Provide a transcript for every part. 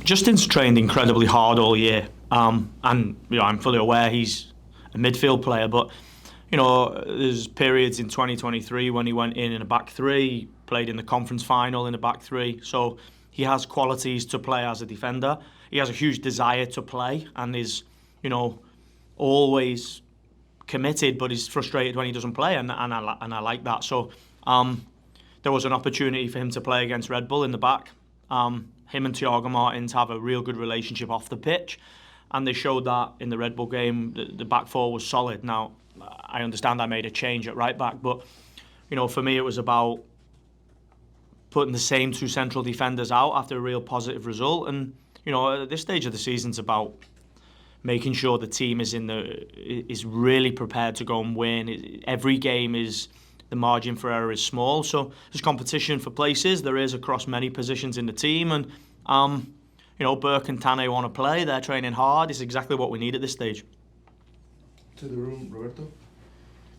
Justin's trained incredibly hard all year, and I'm fully aware he's a midfield player, but there's periods in 2023 when he went in a back three, played in the conference final in a back three, so he has qualities to play as a defender. He has a huge desire to play and is, always committed, but he's frustrated when he doesn't play, and I like that. So there was an opportunity for him to play against Red Bull in the back. Him and Thiago Martins have a real good relationship off the pitch, and they showed that in the Red Bull game. The back four was solid. Now, I understand I made a change at right back, but for me it was about putting the same two central defenders out after a real positive result. And at this stage of the season, it's about making sure the team is really prepared to go and win. Every game is, the margin for error is small, so there's competition for places. There is across many positions in the team, and Burke and Tane want to play. They're training hard. It's exactly what we need at this stage. To the room, Roberto.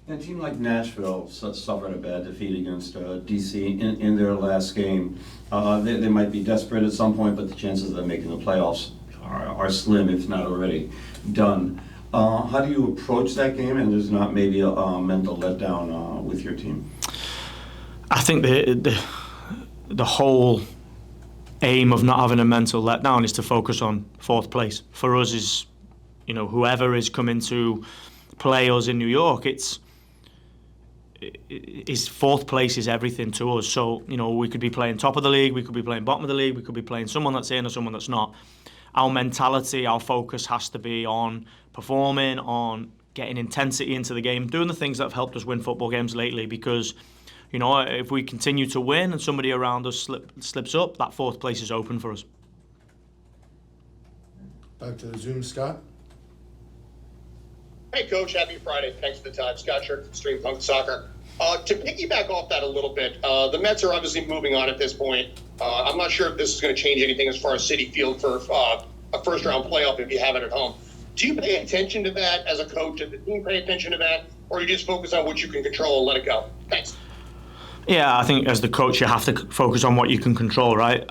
A team like Nashville suffered a bad defeat against DC in their last game. They might be desperate at some point, but the chances of them making the playoffs are slim, if not already done. How do you approach that game, and there's not maybe a mental letdown with your team? I think the whole aim of not having a mental letdown is to focus on fourth place. For us, is whoever is coming to play us in New York, fourth place is everything to us. So we could be playing top of the league, we could be playing bottom of the league, we could be playing someone that's in or someone that's not. Our mentality, our focus has to be on performing, on getting intensity into the game, doing the things that have helped us win football games lately, because if we continue to win and somebody around us slips up, that fourth place is open for us. Back to the Zoom, Scott. Hey, Coach. Happy Friday. Thanks for the time. Scott Shirk from Stream Punk Soccer. To piggyback off that a little bit, the Mets are obviously moving on at this point. I'm not sure if this is going to change anything as far as Citi Field for a first-round playoff if you have it at home. Do you pay attention to that as a coach? Does the team pay attention to that? Or you just focus on what you can control and let it go? Thanks. Yeah, I think as the coach, you have to focus on what you can control, right?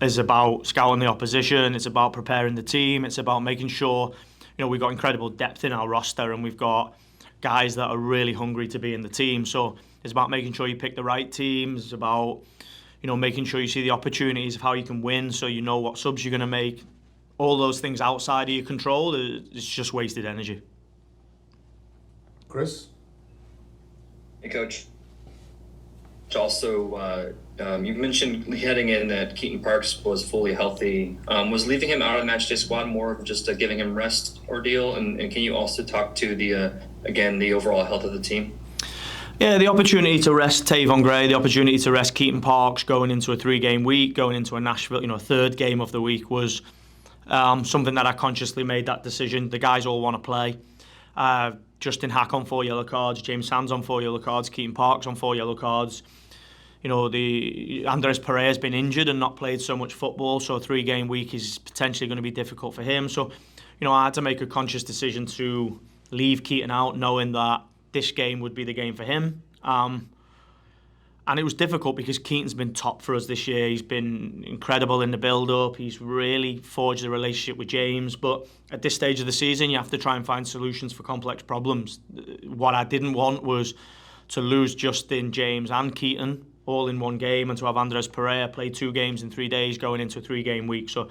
It's about scouting the opposition. It's about preparing the team. It's about making sure, we've got incredible depth in our roster, and we've got guys that are really hungry to be in the team. So it's about making sure you pick the right teams. It's about, making sure you see the opportunities of how you can win, so you know what subs you're going to make. All those things outside of your control, it's just wasted energy. Chris? Hey, Coach. Also, you mentioned heading in that Keaton Parks was fully healthy. Was leaving him out of the matchday squad more of just giving him rest ordeal? And can you also talk to the overall health of the team? Yeah, the opportunity to rest Tavon Gray, the opportunity to rest Keaton Parks going into a 3-game week, going into a Nashville, third game of the week was something that I consciously made that decision. The guys all want to play. Justin Hack on 4 yellow cards, James Sands on 4 yellow cards, Keaton Parks on 4 yellow cards. The Andres Pereira's been injured and not played so much football, so a 3-game week is potentially going to be difficult for him. So, I had to make a conscious decision to leave Keaton out, knowing that this game would be the game for him. And it was difficult because Keaton's been top for us this year. He's been incredible in the build-up. He's really forged a relationship with James. But at this stage of the season, you have to try and find solutions for complex problems. What I didn't want was to lose Justin, James and Keaton all in one game, and to have Andres Pereira play 2 games in 3 days going into a 3-game week. So,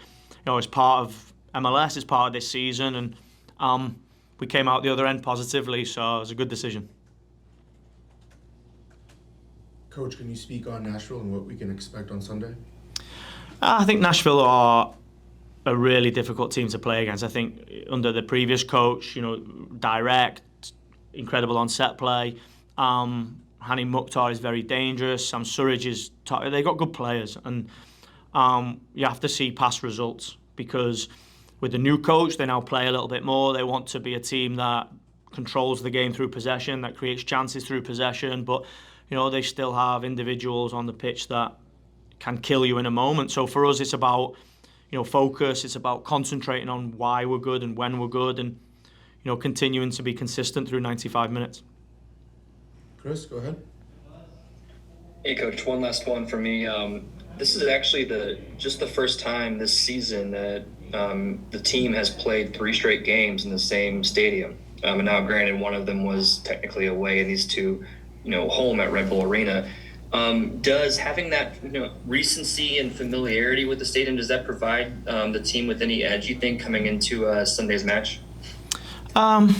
it's part of MLS, it's part of this season, and we came out the other end positively, so it was a good decision. Coach, can you speak on Nashville and what we can expect on Sunday? I think Nashville are a really difficult team to play against. I think under the previous coach, direct, incredible on set play. Hani Mukhtar is very dangerous. Sam Surridge is they've got good players, and you have to see past results, because with the new coach, they now play a little bit more. They want to be a team that controls the game through possession, that creates chances through possession, but they still have individuals on the pitch that can kill you in a moment. So for us, it's about focus. It's about concentrating on why we're good and when we're good, and continuing to be consistent through 95 minutes. Chris, go ahead. Hey, Coach. One last one for me. This is actually just the first time this season that the team has played 3 straight games in the same stadium. And now, granted, one of them was technically away, and these 2, home at Red Bull Arena. Does having that recency and familiarity with the stadium, does that provide the team with any edge, you think, coming into Sunday's match? I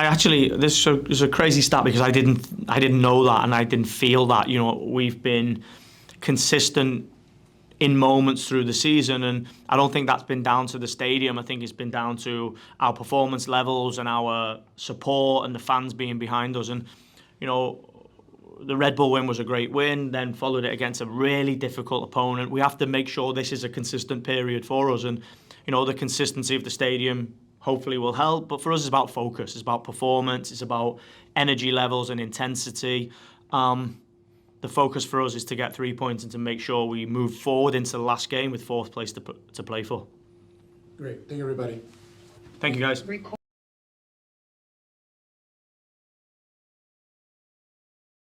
actually, this is a crazy stat because I didn't know that and I didn't feel that. We've been consistent in moments through the season, and I don't think that's been down to the stadium. I think it's been down to our performance levels and our support and the fans being behind us. And the Red Bull win was a great win, then followed it against a really difficult opponent. We have to make sure this is a consistent period for us, and the consistency of the stadium hopefully will help. But for us, it's about focus, it's about performance, it's about energy levels and intensity. The focus for us is to get 3 points and to make sure we move forward into the last game with 4th place to play for. Great. Thank you, everybody. Thank you, guys.